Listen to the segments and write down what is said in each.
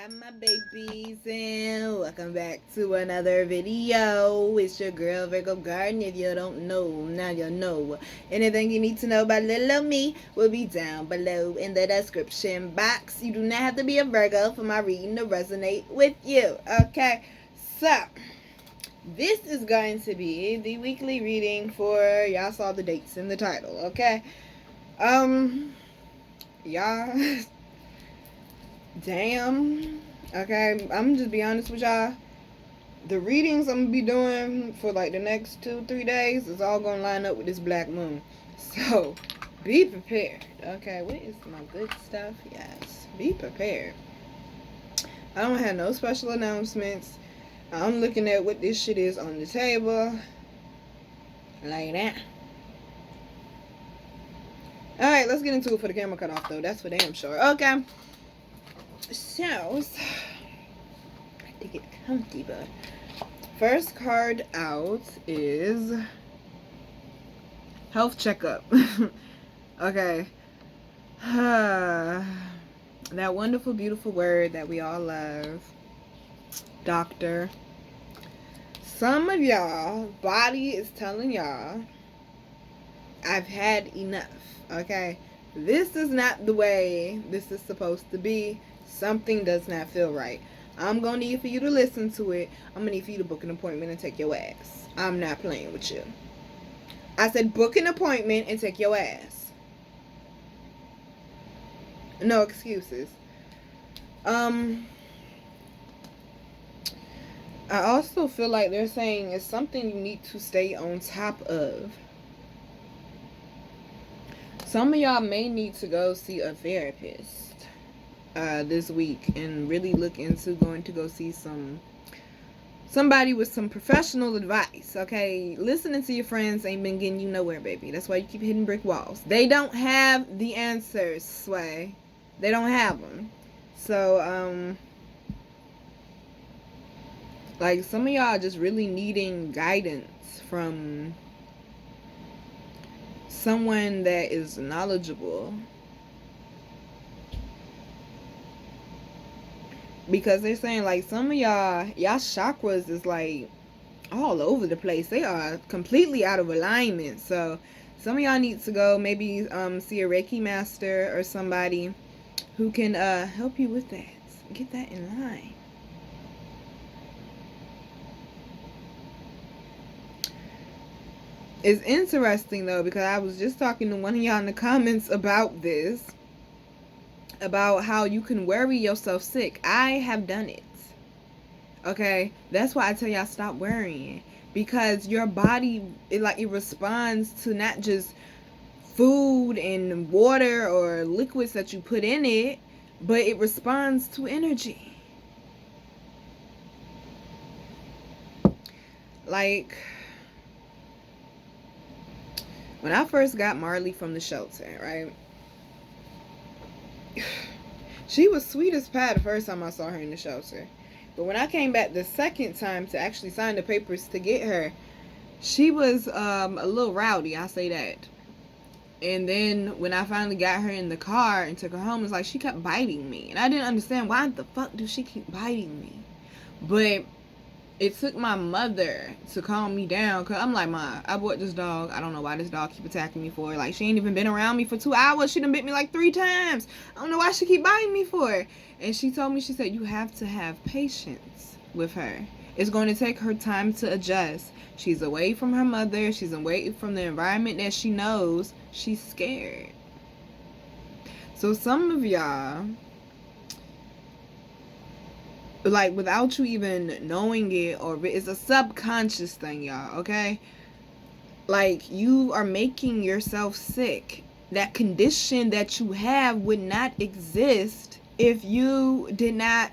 my babies, and welcome back to another video. It's your girl Virgo Garden. If you don't know, now you know. Anything you need to know about little old me will be down below in the description box. You do not have to be a Virgo for my reading to resonate with you. Okay, so this is going to be the weekly reading for y'all. Saw the dates in the title. Okay, y'all. Damn. Okay, I'm just be honest with y'all. The readings I'm gonna be doing for like the next 2-3 days is all gonna line up with this black moon. So be prepared. Okay, what is my good stuff? Yes, be prepared. I don't have no special announcements. I'm looking at what this shit is on the table. Like that. Alright, let's get into it for the camera cut off though. That's for damn sure. Okay. So, I to get comfortable. First card out is health checkup. Okay. That wonderful, beautiful word that we all love. Doctor. Some of y'all, body is telling y'all, I've had enough. Okay. This is not the way this is supposed to be. Something does not feel right. I'm going to need for you to listen to it. I'm going to need for you to book an appointment and take your ass. I'm not playing with you. I said book an appointment and take your ass. No excuses. I also feel like they're saying it's something you need to stay on top of. Some of y'all may need to go see a therapist this week and really look into going to go see somebody with some professional advice. Okay, listening to your friends ain't been getting you nowhere, baby. That's why you keep hitting brick walls. They don't have the answers, Sway. They don't have them. So like some of y'all just really needing guidance from someone that is knowledgeable, because they're saying like some of y'all chakras is like all over the place. They are completely out of alignment. So some of y'all need to go maybe see a Reiki master or somebody who can help you with that, get that in line. It's interesting though, because I was just talking to one of y'all in the comments about this, about how you can worry yourself sick. I have done it. Okay, that's why I tell y'all stop worrying, because your body it responds to not just food and water or liquids that you put in it, but it responds to energy. Like when I first got Marley from the shelter, right? She was sweet as pie the first time I saw her in the shelter. But when I came back the second time to actually sign the papers to get her, she was a little rowdy, I'll say that. And then when I finally got her in the car and took her home, it's like she kept biting me. And I didn't understand, why the fuck do she keep biting me? But it took my mother to calm me down, because I'm like, Ma, I bought this dog. I don't know why this dog keep attacking me for. Like, she ain't even been around me for 2 hours. She done bit me like 3 times. I don't know why she keep biting me for. And she told me, she said, you have to have patience with her. It's going to take her time to adjust. She's away from her mother. She's away from the environment that she knows. She's scared. So some of y'all, like without you even knowing it, or it's a subconscious thing, y'all, okay? Like you are making yourself sick. That condition that you have would not exist if you did not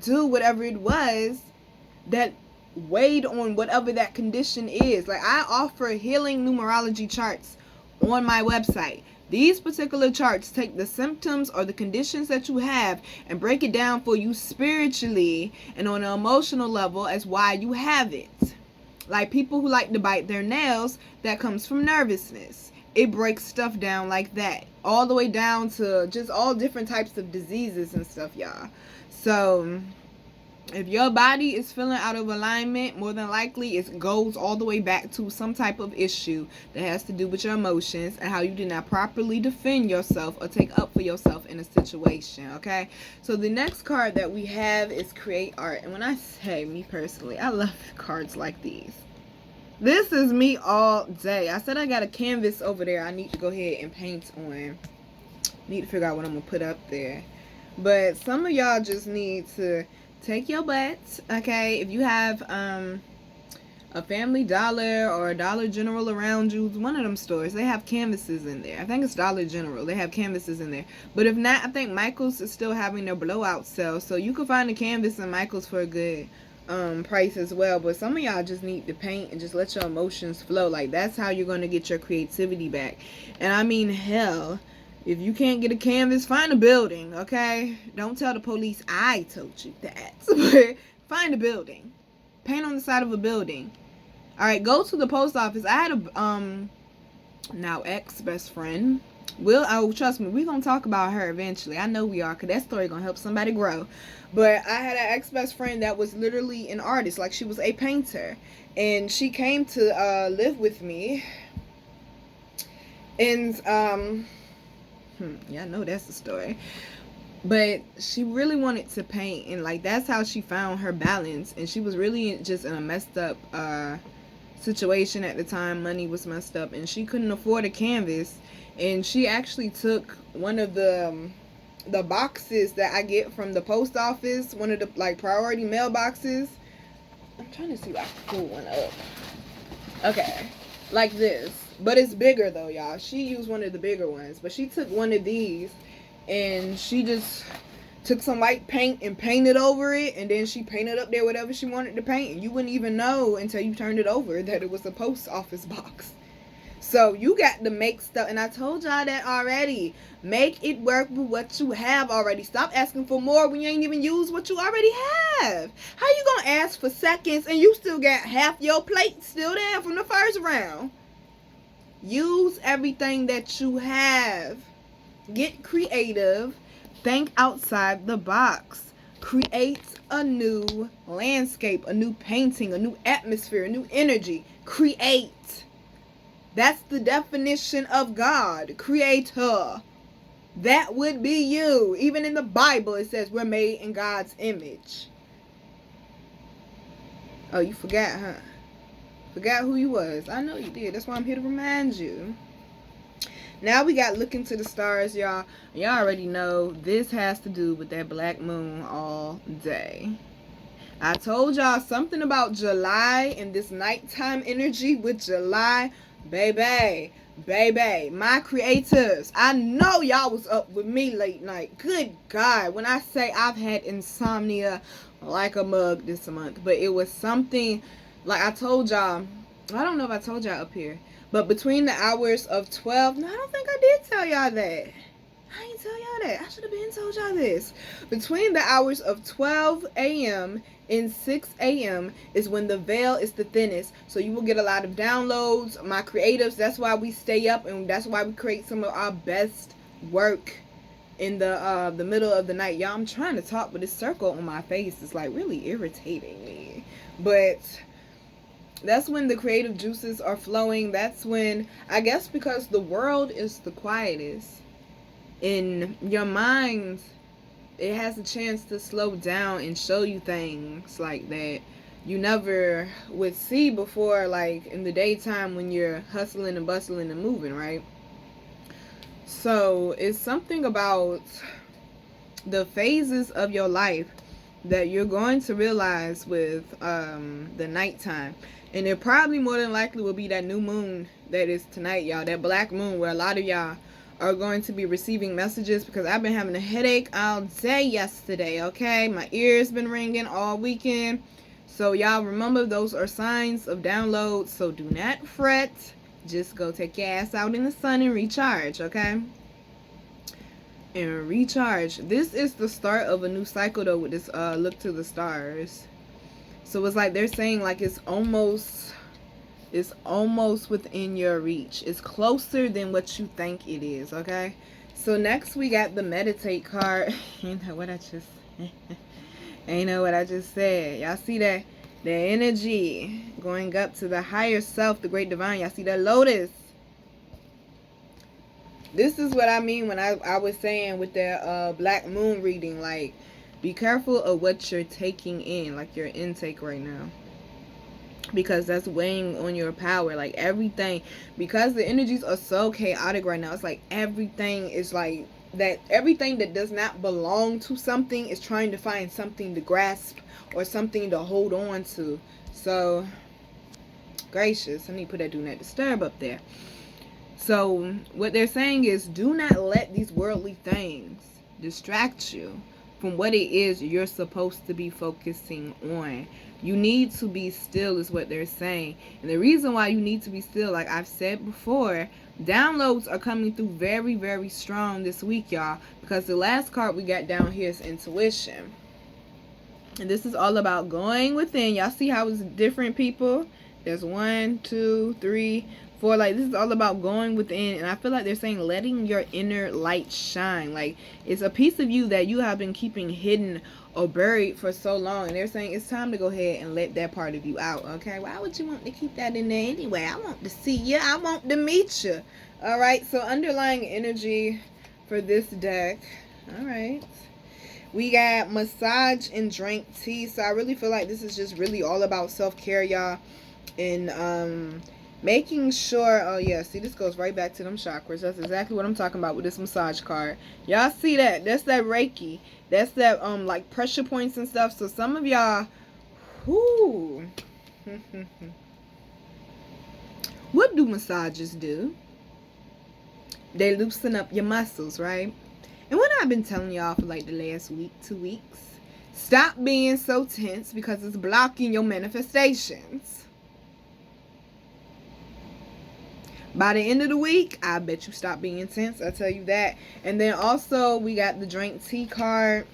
do whatever it was that weighed on whatever that condition is. Like I offer healing numerology charts on my website. These particular charts take the symptoms or the conditions that you have and break it down for you spiritually and on an emotional level as why you have it. Like people who like to bite their nails, that comes from nervousness. it breaks stuff down like that, all the way down to just all different types of diseases and stuff, y'all. So if your body is feeling out of alignment, more than likely it goes all the way back to some type of issue that has to do with your emotions and how you did not properly defend yourself or take up for yourself in a situation, okay? So the next card that we have is create art. And when I say me personally, I love cards like these. This is me all day. I said I got a canvas over there I need to go ahead and paint on. Need to figure out what I'm going to put up there. But some of y'all just need to take your butts, okay? If you have a Family Dollar or a Dollar General around you, one of them stores, they have canvases in there. I think it's Dollar General. They have canvases in there. But if not, I think Michael's is still having their blowout sale. So you can find a canvas in Michael's for a good price as well. But some of y'all just need to paint and just let your emotions flow. Like, that's how you're going to get your creativity back. And I mean, hell, if you can't get a canvas, find a building, okay? Don't tell the police I told you that. But find a building. Paint on the side of a building. All right, go to the post office. I had a now ex-best friend. Trust me, we're going to talk about her eventually. I know we are, because that story going to help somebody grow. But I had an ex-best friend that was literally an artist. Like, she was a painter. And she came to live with me. And, yeah, I know that's the story. But she really wanted to paint, and like that's how she found her balance. And she was really just in a messed up situation at the time. Money was messed up, and she couldn't afford a canvas. And she actually took one of the boxes that I get from the post office, one of the like priority mail boxes. I'm trying to see if I can pull one up. Okay, like this. But it's bigger though, y'all. She used one of the bigger ones. But she took one of these and she just took some white paint and painted over it. And then she painted up there whatever she wanted to paint. And you wouldn't even know until you turned it over that it was a post office box. So you got to make stuff. And I told y'all that already. Make it work with what you have already. Stop asking for more when you ain't even used what you already have. How you going to ask for seconds and you still got half your plate still there from the first round? Use everything that you have. Get creative. Think outside the box. Create a new landscape, a new painting, a new atmosphere, a new energy. Create. That's the definition of God. Creator. That would be you. Even in the Bible it says we're made in God's image. Oh, you forgot, huh? Forgot who you was. I know you did. That's why I'm here to remind you. Now we got look into the stars, y'all. Y'all already know this has to do with that black moon all day. I told y'all something about July and this nighttime energy with July. Baby, my creatives. I know y'all was up with me late night. Good God. When I say I've had insomnia like a mug this month. But it was something... Like I told y'all, I don't know if I told y'all up here, but between the hours of 12, no, I don't think I did tell y'all that. I didn't tell y'all that. I should have been told y'all this. Between the hours of 12 a.m. and 6 a.m. is when the veil is the thinnest. So you will get a lot of downloads. My creatives, that's why we stay up and that's why we create some of our best work in the middle of the night. Y'all, I'm trying to talk, but this circle on my face is like really irritating me. But... that's when the creative juices are flowing. That's when, I guess because the world is the quietest, in your mind, it has a chance to slow down and show you things like that you never would see before, like in the daytime when you're hustling and bustling and moving, right? So it's something about the phases of your life that you're going to realize with the nighttime. And it probably more than likely will be that new moon that is tonight, y'all. That black moon where a lot of y'all are going to be receiving messages, because I've been having a headache all day yesterday, okay? My ears been ringing all weekend. So y'all remember, those are signs of downloads. So do not fret. Just go take your ass out in the sun and recharge, okay? And recharge. This is the start of a new cycle though with this look to the stars. So it's like they're saying like it's It's almost within your reach. It's closer than what you think it is, okay? So next we got the meditate card. You know what I just you know what I just said. Y'all see that? The energy going up to the higher self, the great divine. Y'all see that lotus? This is what I mean when I was saying with that black moon reading. Like, be careful of what you're taking in, like your intake right now. Because that's weighing on your power. Like everything, because the energies are so chaotic right now, it's like everything is like that. Everything that does not belong to something is trying to find something to grasp or something to hold on to. So gracious, I need to put that do not disturb up there. So what they're saying is, do not let these worldly things distract you from what it is you're supposed to be focusing on. You need to be still is what they're saying. And the reason why you need to be still, like I've said before, downloads are coming through very, very strong this week, y'all. Because the last card we got down here is intuition. And this is all about going within. Y'all see how it's different people? There's 1, 2, 3, 4. Like, this is all about going within. And I feel like they're saying letting your inner light shine. Like, it's a piece of you that you have been keeping hidden or buried for so long. And they're saying it's time to go ahead and let that part of you out. Okay, why would you want to keep that in there anyway? I want to see you. I want to meet you. All right, so underlying energy for this deck. All right, we got massage and drink tea. So I really feel like this is just really all about self-care, y'all. And making sure, oh yeah, see, this goes right back to them chakras. That's exactly what I'm talking about with this massage card. Y'all see that? That's that Reiki. That's that like pressure points and stuff. So some of y'all, whoo. What do massages do? They loosen up your muscles, right? And what I've been telling y'all for like the last week, 2 weeks, stop being so tense because it's blocking your manifestations. By the end of the week, I bet you stop being intense. I tell you that. And then also, we got the drink tea card.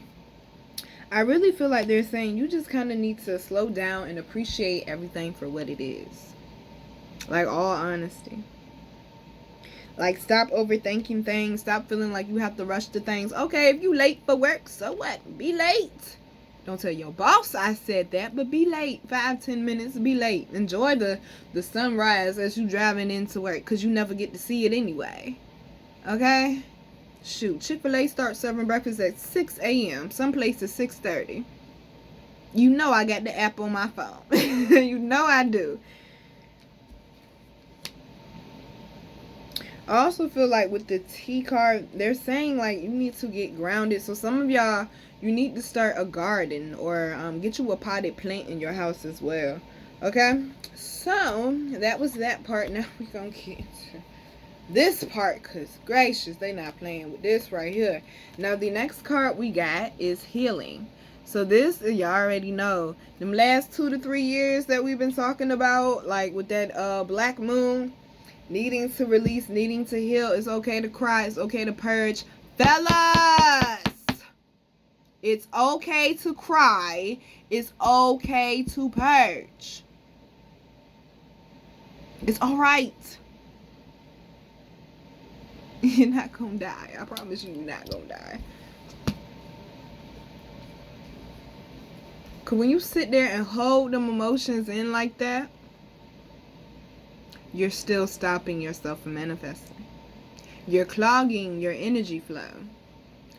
I really feel like they're saying you just kind of need to slow down and appreciate everything for what it is. Like, all honesty. Like, stop overthinking things. Stop feeling like you have to rush to things. Okay, if you late for work, so what? Be late. Don't tell your boss I said that, but be late. 5-10 minutes, be late. Enjoy the sunrise as you driving into work, because you never get to see it anyway. Okay? Shoot, Chick-fil-A starts serving breakfast at 6 a.m. Some places 6:30. You know I got the app on my phone. You know I do. I also feel like with the tea card, they're saying like you need to get grounded. So some of y'all, you need to start a garden or get you a potted plant in your house as well. Okay? So, that was that part. Now we're going to get into this part, because gracious, they not playing with this right here. Now, the next card we got is healing. So this, y'all already know, them last 2 to 3 years that we've been talking about, like with that black moon, needing to release, needing to heal. It's okay to cry. It's okay to purge. Fellas! It's okay to cry. It's okay to purge. It's alright. You're not gonna die. I promise you, you're not gonna die. Cause when you sit there and hold them emotions in like that, you're still stopping yourself from manifesting. You're clogging your energy flow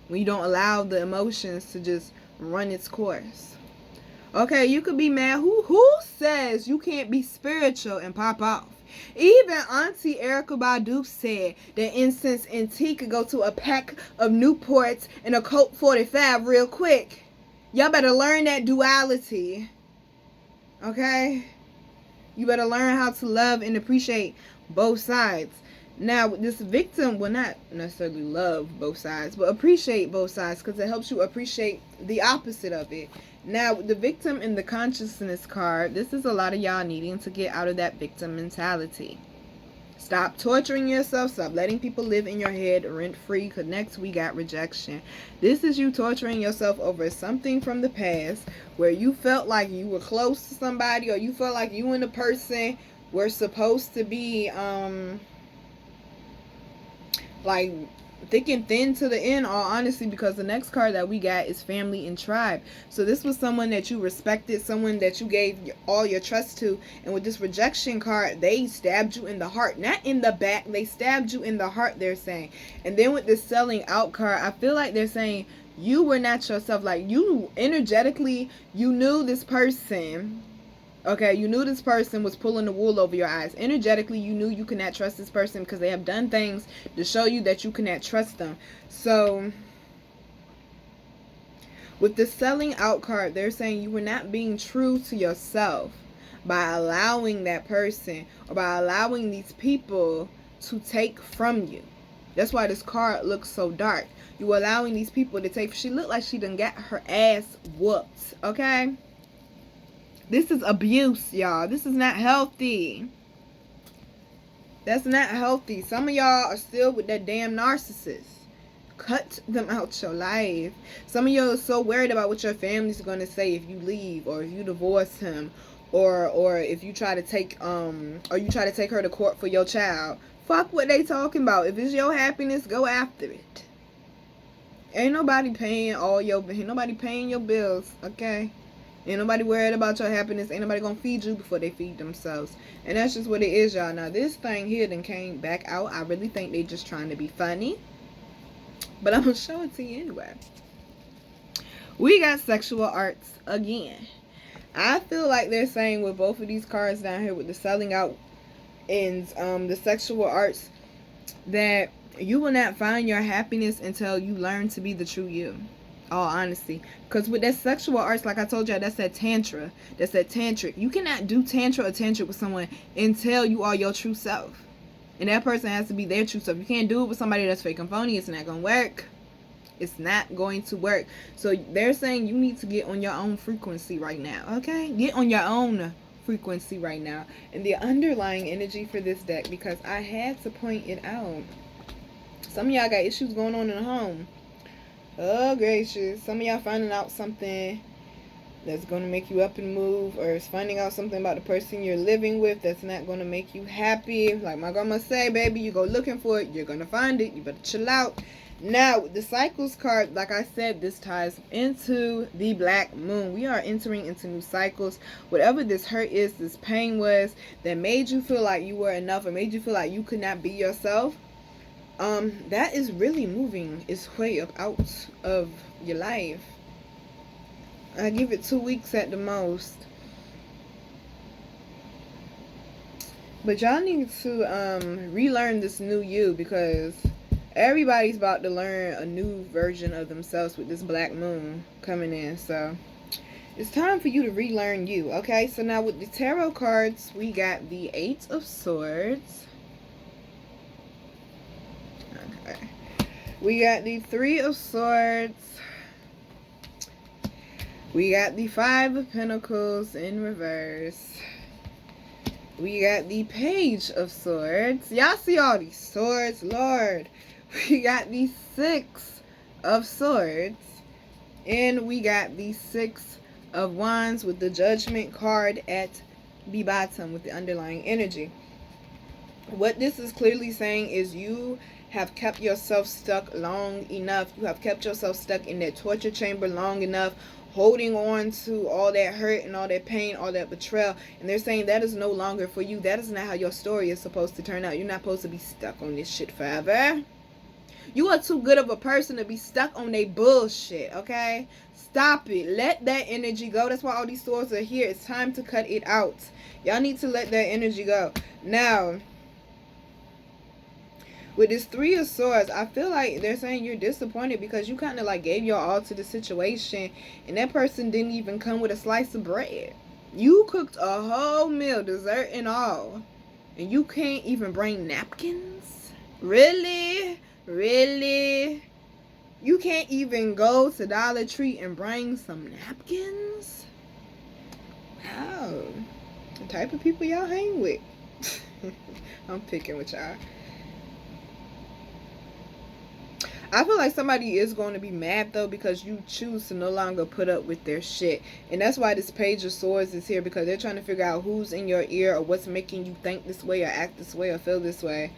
when you don't allow the emotions to just run its course. Okay, you could be mad. Who says you can't be spiritual and pop off? Even Auntie Erykah Badu said that incense and tea could go to a pack of Newports and a Colt 45 real quick. Y'all better learn that duality. Okay? You better learn how to love and appreciate both sides. Now, this victim will not necessarily love both sides, but appreciate both sides, because it helps you appreciate the opposite of it. Now, the victim in the consciousness card, this is a lot of y'all needing to get out of that victim mentality. Stop torturing yourself. Stop letting people live in your head rent-free, because next we got rejection. This is you torturing yourself over something from the past where you felt like you were close to somebody, or you felt like you and the person we're supposed to be like thick and thin to the end, all honesty, because the next card that we got is family and tribe. So this was someone that you respected, someone that you gave all your trust to, and with this rejection card, they stabbed you in the heart, not in the back, they stabbed you in the heart, they're saying. And then with this selling out card, I feel like they're saying you were not yourself. Like, you energetically, you knew this person. Okay, you knew this person was pulling the wool over your eyes. Energetically, you knew you could not trust this person because they have done things to show you that you cannot trust them. So, with the selling out card, they're saying you were not being true to yourself by allowing that person or by allowing these people to take from you. That's why this card looks so dark. You were allowing these people to take. She looked like she done got her ass whooped, okay? This is abuse, y'all. This is not healthy. That's not healthy. Some of y'all are still with that damn narcissist. Cut them out your life. Some of y'all are so worried about what your family's going to say if you leave, or if you divorce him, or if you try to take or you try to take her to court for your child. Fuck what they talking about. If it's your happiness, go after it. Ain't nobody paying your bills, okay? Ain't nobody worried about your happiness. Ain't nobody gonna feed you before they feed themselves. And that's just what it is, y'all. Now, this thing here then came back out. I really think they just trying to be funny. But I'm gonna show it to you anyway. We got sexual arts again. I feel like they're saying with both of these cards down here with the selling out and the sexual arts, that you will not find your happiness until you learn to be the true you. All honesty, because with that sexual arts, like I told y'all, that's that tantra, that's that tantric. You cannot do tantra or tantric with someone until you are your true self, and that person has to be their true self. You can't do it with somebody that's fake and phony. It's not gonna work. It's not going to work. So they're saying you need to get on your own frequency right now. Okay, get on your own frequency right now. And the underlying energy for this deck, because I had to point it out, some of y'all got issues going on in the home. Oh gracious, some of y'all finding out something that's going to make you up and move, or is finding out something about the person you're living with that's not going to make you happy. Like my grandma say, baby, you go looking for it, you're going to find it. You better chill out. Now, with the cycles card, like I said, this ties into the black moon. We are entering into new cycles. Whatever this hurt is, this pain was, that made you feel like you were enough, or made you feel like you could not be yourself, that is really moving its way up out of your life. I give it 2 weeks at the most. But y'all need to relearn this new you, because everybody's about to learn a new version of themselves with this black moon coming in. So it's time for you to relearn you. Okay, so now with the tarot cards, we got the 8 of Swords. Okay. We got the 3 of Swords. We got the 5 of Pentacles in reverse. We got the Page of Swords. Y'all see all these swords, Lord. We got the 6 of Swords. And we got the 6 of Wands with the Judgment card at the bottom with the underlying energy. What this is clearly saying is you have kept yourself stuck long enough. You have kept yourself stuck in that torture chamber long enough, holding on to all that hurt and all that pain, all that betrayal. And they're saying that is no longer for you. That is not how your story is supposed to turn out. You're not supposed to be stuck on this shit forever. You are too good of a person to be stuck on their bullshit, okay? Stop it. Let that energy go. That's why all these swords are here. It's time to cut it out. Y'all need to let that energy go. Now, with this 3 of Swords, I feel like they're saying you're disappointed because you kind of like gave your all to the situation, and that person didn't even come with a slice of bread. You cooked a whole meal, dessert and all, and you can't even bring napkins? Really? Really? You can't even go to Dollar Tree and bring some napkins? Wow. The type of people y'all hang with. I'm picking with y'all. I feel like somebody is going to be mad though, because you choose to no longer put up with their shit. And that's why this Page of Swords is here, because they're trying to figure out who's in your ear or what's making you think this way or act this way or feel this way.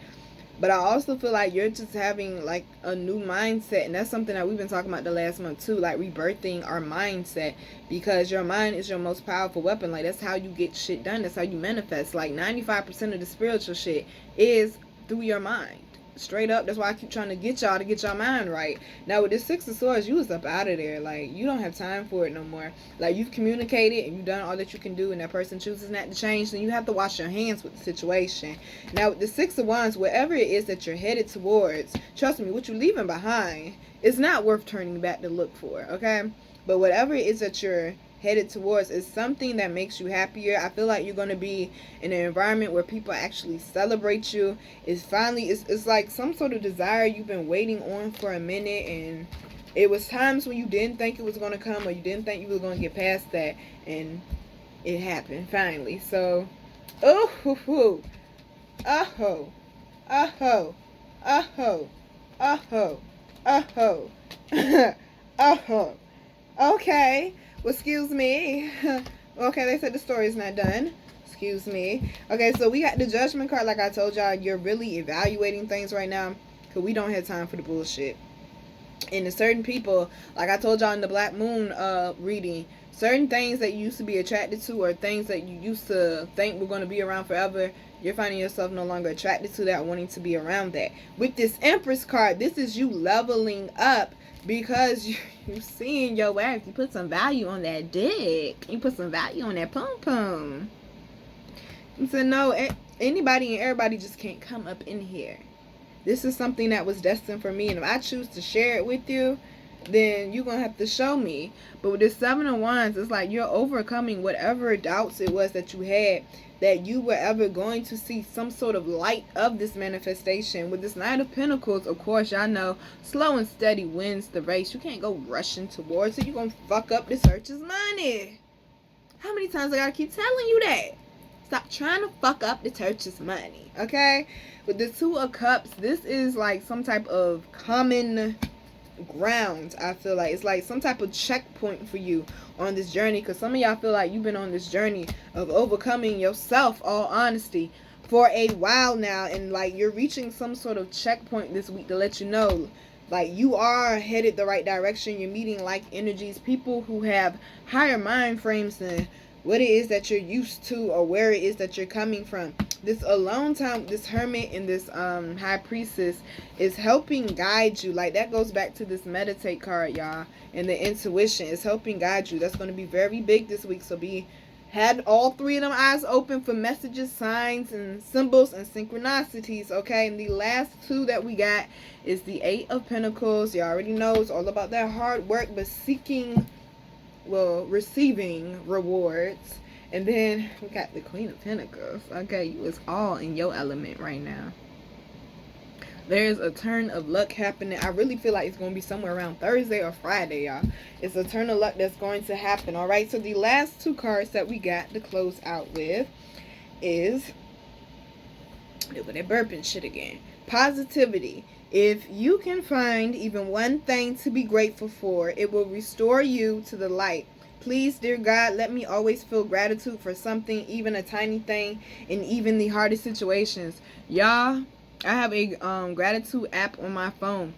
But I also feel like you're just having like a new mindset, and that's something that we've been talking about the last month too, like rebirthing our mindset, because your mind is your most powerful weapon. Like, that's how you get shit done. That's how you manifest. Like 95% of the spiritual shit is through your mind. Straight up. That's why I keep trying to get y'all to get your mind right. Now with this Six of Swords, you was up out of there. Like, you don't have time for it no more. Like, you've communicated and you've done all that you can do, and that person chooses not to change, then you have to wash your hands with the situation. Now with the Six of Wands, wherever it is that you're headed towards, trust me, what you're leaving behind is not worth turning back to look for, okay? But whatever it is that you're headed towards is something that makes you happier. I feel like you're going to be in an environment where people actually celebrate you. It's like some sort of desire you've been waiting on for a minute, and it was times when you didn't think it was going to come, or you didn't think you were going to get past that, and it happened finally. So oh ho ho, oh ho, oh ho, oh ho, oh ho, oh ho, oh ho. Okay. Well, excuse me. Okay, they said the story is not done. Excuse me. Okay, so we got the Judgment card. Like I told y'all, you're really evaluating things right now, because we don't have time for the bullshit. And to certain people, like I told y'all in the Black Moon reading, certain things that you used to be attracted to, or things that you used to think were going to be around forever, you're finding yourself no longer attracted to that, wanting to be around that. With this Empress card, this is you leveling up, because you seeing your ass. You put some value on that dick. You put some value on that pum pum. You said, no, anybody and everybody just can't come up in here. This is something that was destined for me, and if I choose to share it with you, then you're going to have to show me. But with this Seven of Wands, it's like you're overcoming whatever doubts it was that you had, that you were ever going to see some sort of light of this manifestation. With this Knight of Pentacles, of course, y'all know, slow and steady wins the race. You can't go rushing towards it. You're going to fuck up the searcher's money. How many times I got to keep telling you that? Stop trying to fuck up the searcher's money, okay? With the Two of Cups, this is like some type of common ground. I feel like it's like some type of checkpoint for you on this journey, because some of y'all feel like you've been on this journey of overcoming yourself, all honesty, for a while now, and like you're reaching some sort of checkpoint this week to let you know, like, you are headed the right direction. You're meeting like energies, people who have higher mind frames than what it is that you're used to, or where it is that you're coming from. This alone time, this Hermit and this High Priestess is helping guide you. Like, that goes back to this Meditate card, y'all, and the intuition is helping guide you. That's going to be very big this week. So had all three of them eyes open for messages, signs, and symbols, and synchronicities, okay? And the last two that we got is the Eight of Pentacles. You already know it's all about that hard work, but receiving rewards. And then we got the Queen of Pentacles. Okay, you is all in your element right now. There's a turn of luck happening. I really feel like it's going to be somewhere around Thursday or Friday, y'all. It's a turn of luck that's going to happen, all right? So the last two cards that we got to close out with is, with that burping shit again, positivity. If you can find even one thing to be grateful for, it will restore you to the light. Please, dear God, let me always feel gratitude for something, even a tiny thing, in even the hardest situations. Y'all, I have a gratitude app on my phone,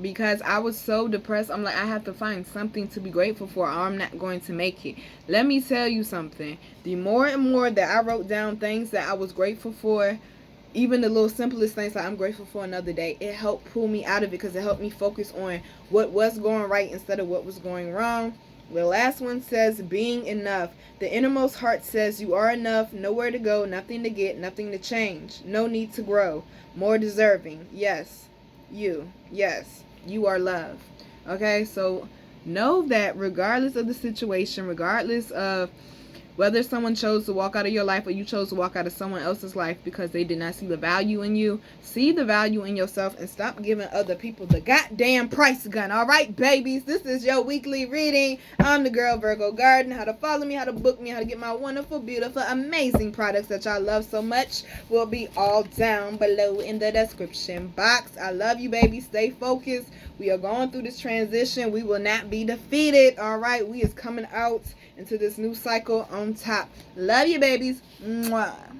because I was so depressed. I'm like, I have to find something to be grateful for, or I'm not going to make it. Let me tell you something. The more and more that I wrote down things that I was grateful for, even the little simplest things, like I'm grateful for another day, it helped pull me out of it, because it helped me focus on what was going right instead of what was going wrong. The last one says being enough. The innermost heart says you are enough, nowhere to go, nothing to get, nothing to change, no need to grow, more deserving. Yes, you are loved. Okay, so know that regardless of the situation, regardless of Whether someone chose to walk out of your life or you chose to walk out of someone else's life because they did not see the value in you, see the value in yourself and stop giving other people the goddamn price gun. All right, babies, this is your weekly reading. I'm the girl Virgo Garden. How to follow me, how to book me, how to get my wonderful, beautiful, amazing products that y'all love so much will be all down below in the description box. I love you, baby. Stay focused. We are going through this transition. We will not be defeated. All right, we is coming out into this new cycle on top. Love you, babies. Mwah.